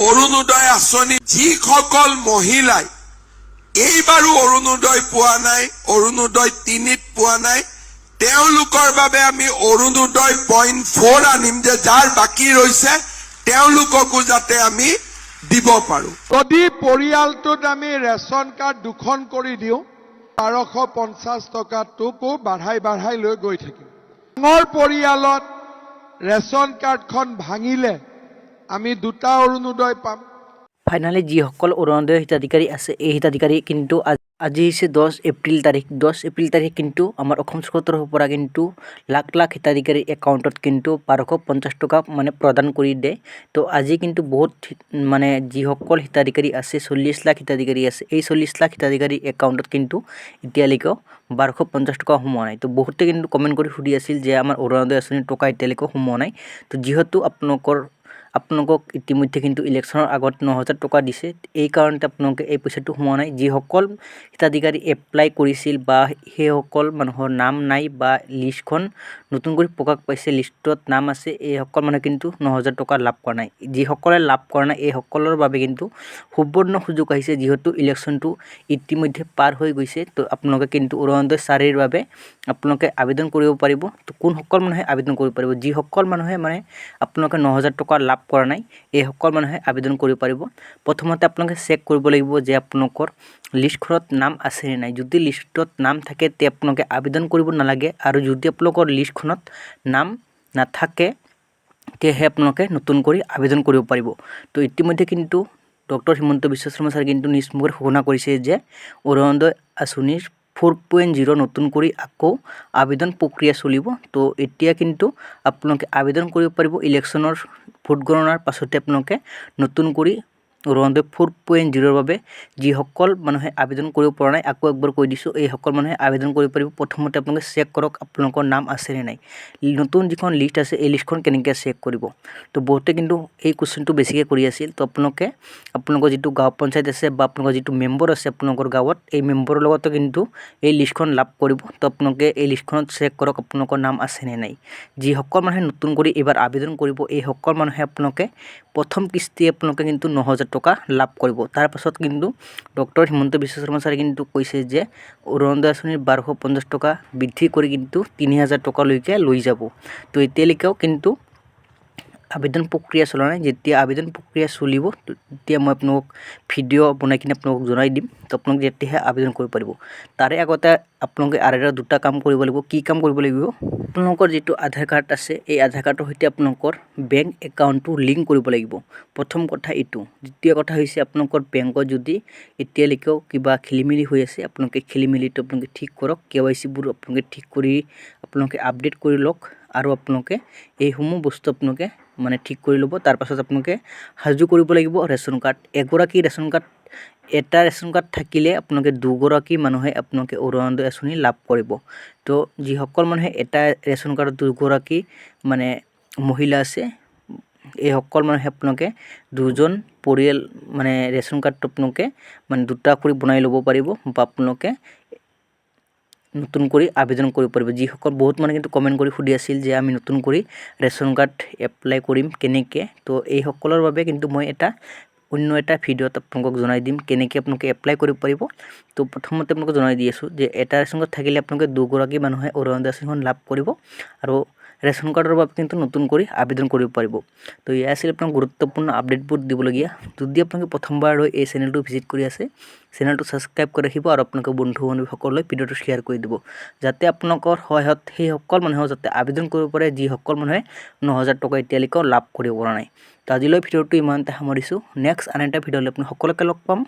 অৰুণোদয় আঁচনি যিসকল মহিলাই এইবাৰো অৰুণোদয় পোৱা নাই, অৰুণোদয় 3ত পোৱা নাই, তেওঁলোকৰ বাবে আমি অৰুণোদয় 0.4 আনিম, যে যাৰ বাকী ৰৈছে তেওঁলোককো যাতে আমি দিব পাৰো। যদি পৰিয়ালটোত আমি ৰেচন কাৰ্ড 2খন কৰি দিওঁ 1250 টকাটোকো বাঢ়াই লৈ গৈ থাকিম। ডাঙৰ পৰিয়ালত ৰেচন কাৰ্ডখন ভাঙিলে আমি 2টা অৰুণোদয় পাম। ফাইনালি যিসকল অৰুণোদয় হিতাধিকাৰী আছে এই হিতাধিকাৰী কিন্তু আজি হৈছে 10 এপ্ৰিল তাৰিখ। 10 এপ্ৰিল তাৰিখ কিন্তু আমাৰ অসম চৰকাৰৰ তৰফৰ পৰা কিন্তু লাখ লাখ হিতাধিকাৰী একাউণ্টত কিন্তু 1250 টকা মানে প্ৰদান কৰি দিয়ে। তো আজি কিন্তু বহুত মানে যিসকল হিতাধিকাৰী আছে 40 লাখ হিতাধিকাৰী আছে, এই 40 লাখ হিতাধিকাৰী একাউণ্টত কিন্তু এতিয়ালৈকেও 1250 টকা সোমোৱা নাই। তো বহুতে কিন্তু কমেণ্ট কৰি সুধি আছিল যে আমাৰ অৰুণোদয় আঁচনিৰ টকা এতিয়ালৈকেও সোমোৱা নাই। তো যিহেতু আপোনালোকক ইতিমধ্যে কিন্তু ইলেকশ্যনৰ আগত 9000 টকা দিছে, এই কাৰণতে আপোনালোকে এই পইচাটো সোমোৱা নাই। যিসকল হিতাধিকাৰী এপ্লাই কৰিছিল বা সেইসকল মানুহৰ নাম নাই বা লিষ্টখন নতুন কৰি প্ৰকাশ পাইছে, লিষ্টত নাম আছে, এইসকল মানুহে কিন্তু 9000 টকা লাভ কৰা নাই। যিসকলে লাভ কৰা নাই এইসকলৰ বাবে কিন্তু সুবৰ্ণ সুযোগ আহিছে, যিহেতু ইলেকশ্যনটো ইতিমধ্যে পাৰ হৈ গৈছে। তো আপোনালোকে কিন্তু অৰুণোদয় 4ৰ বাবে আপোনালোকে আবেদন কৰিব পাৰিব। তো কোনসকল মানুহে আবেদন কৰিব পাৰিব? যিসকল মানুহে মানে আপোনালোকে 9000 টকা লাভ কৰা নাই এইসকল মানুহে আবেদন কৰিব পাৰিব। প্ৰথমতে আপোনালোকে চেক কৰিব লাগিব যে আপোনালোকৰ লিষ্টখনত নাম আছে নে নাই। যদি লিষ্টত নাম থাকে তে আপোনালোকে আবেদন কৰিব নালাগে, আৰু যদি আপোনালোকৰ লিষ্টখনত নাম নাথাকে তেতিয়াহে আপোনালোকে নতুন কৰি আবেদন কৰিব পাৰিব। তো ইতিমধ্যে কিন্তু ডক্টৰ হিমন্ত বিশ্ব শৰ্মা ছাৰে কিন্তু নিজ মুখেৰে ঘোষণা কৰিছে যে অৰুণোদয় আঁচনিৰ 4.0 নতুন কৰি আকৌ আবেদন প্ৰক্ৰিয়া চলিব। তো এতিয়া কিন্তু আপোনালোকে আবেদন কৰিব পাৰিব। ইলেকশ্যনৰ ভোট গণনাৰ পাছতে আপোনালোকে নতুন কৰি অৰুণোদয় 4.0 বাবে যিসকল মানুহে আবেদন কৰিব পৰা নাই, আকৌ একবাৰ কৈ দিছোঁ, এইসকল মানুহে আবেদন কৰিব পাৰিব। প্ৰথমতে আপোনালোকে চেক কৰক আপোনালোকৰ নাম আছে নে নাই। নতুন যিখন লিষ্ট আছে এই লিষ্টখন কেনেকৈ চেক কৰিব? তো বহুতে কিন্তু এই কুৱেশ্যনটো বেছিকৈ কৰি আছিল। তো আপোনালোকৰ যিটো গাঁও পঞ্চায়ত আছে বা আপোনালোকৰ যিটো মেম্বৰ আছে আপোনালোকৰ গাঁৱত, এই মেম্বৰৰ লগতো কিন্তু এই লিষ্টখন লাভ কৰিব। তো আপোনালোকে এই লিষ্টখনত চেক কৰক আপোনালোকৰ নাম আছে নে নাই। যিসকল মানুহে নতুন কৰি এইবাৰ আবেদন কৰিব এইসকল মানুহে আপোনালোকে প্ৰথম কিস্তি আপোনালোকে কিন্তু 9000 টকা লাভ কৰিব। তাৰ পাছত কিন্তু ডক্টৰ হিমন্ত বিশ্ব শৰ্মা ছাৰে কিন্তু কৈছে যে অৰুণোদয় আঁচনিৰ 1250 টকা বৃদ্ধি কৰি কিন্তু 3000 টকালৈকে লৈ যাব। তো এতিয়ালৈকেও কিন্তু আবেদন প্ৰক্ৰিয়া চলা নাই। যেতিয়া আবেদন প্ৰক্ৰিয়া চলিব তেতিয়া মই আপোনালোকক ভিডিঅ' বনাই কিনে আপোনালোকক জনাই দিম। তো আপোনালোকে তেতিয়াহে আবেদন কৰিব পাৰিব। তাৰে আগতে আপোনালোকে আৰু এটা 2টা কাম কৰিব লাগিব। কি কাম কৰিব লাগিব? আপোনালোকৰ যিটো আধাৰ কাৰ্ড আছে এই আধাৰ কাৰ্ডৰ সৈতে আপোনালোকৰ বেংক একাউণ্টটো লিংক কৰিব লাগিব। প্ৰথম কথা এইটো। দ্বিতীয় কথা হৈছে আপোনালোকৰ বেংকত যদি এতিয়ালৈকেও কিবা খেলিমেলি হৈ আছে আপোনালোকে খেলিমেলিটো আপোনালোকে ঠিক কৰক। KYCবোৰ আপোনালোকে ঠিক কৰি আপোনালোকে আপডেট কৰি লওক, আৰু আপোনালোকে এইসমূহ বস্তু আপোনালোকে মানে ঠিক কৰি ল'ব। তাৰ পাছত আপোনালোকে সাজু কৰিব লাগিব ৰেচন কাৰ্ড। এটা ৰেচন কাৰ্ড থাকিলে আপোনালোকে 2গৰাকী মানুহে আপোনালোকে অৰুণোদয় আঁচনি লাভ কৰিব। তো যিসকল মানুহে এটা ৰেচন কাৰ্ডত 2গৰাকী মানে মহিলা আছে এইসকল মানুহে আপোনালোকে 2জন পৰিয়াল মানে ৰেচন কাৰ্ডটো আপোনালোকে মানে 2টা কৰি বনাই ল'ব পাৰিব, বা আপোনালোকে নতুন কৰি আবেদন কৰিব পাৰিব। যিসকল বহুত মানুহে কিন্তু কমেণ্ট কৰি সুধি আছিল যে আমি নতুন কৰি ৰেচন কাৰ্ড এপ্লাই কৰিম কেনেকৈ। তো এইসকলৰ বাবে কিন্তু মই অন্য এটা ভিডিঅ'ত আপোনালোকক জনাই দিম কেনেকৈ আপোনালোকে এপ্লাই কৰিব পাৰিব। তো প্ৰথমতে আপোনালোকক জনাই দি আছোঁ যে এটা ৰেচন কাৰ্ড থাকিলে আপোনালোকে 2গৰাকী মানুহে অৰুণোদয় আঁচনিখন লাভ কৰিব, আৰু ৰেচন কাৰ্ডৰ বাবে কিন্তু নতুন কৰি আবেদন কৰিব পাৰিব। তো এয়া আছিল আপোনাৰ গুৰুত্বপূৰ্ণ আপডেটবোৰ দিবলগীয়া। যদি আপোনালোকে প্ৰথমবাৰলৈ এই চেনেলটো ভিজিট কৰি আছে, চেনেলটো ছাবস্ক্ৰাইব কৰি ৰাখিব, আৰু আপোনালোকৰ বন্ধু বান্ধৱীসকললৈ ভিডিঅ'টো শ্বেয়াৰ কৰি দিব, যাতে আপোনালোকৰ সহায়ত সেইসকল মানুহেও যাতে আবেদন কৰিব পাৰে যিসকল মানুহে 9000 টকা এতিয়ালৈকেও লাভ কৰিব পৰা নাই। তো আজিলৈ ভিডিঅ'টো ইমানতে সামৰিছোঁ। নেক্সট আন এটা ভিডিঅ'লৈ আপুনি সকলোকে লগ পাম।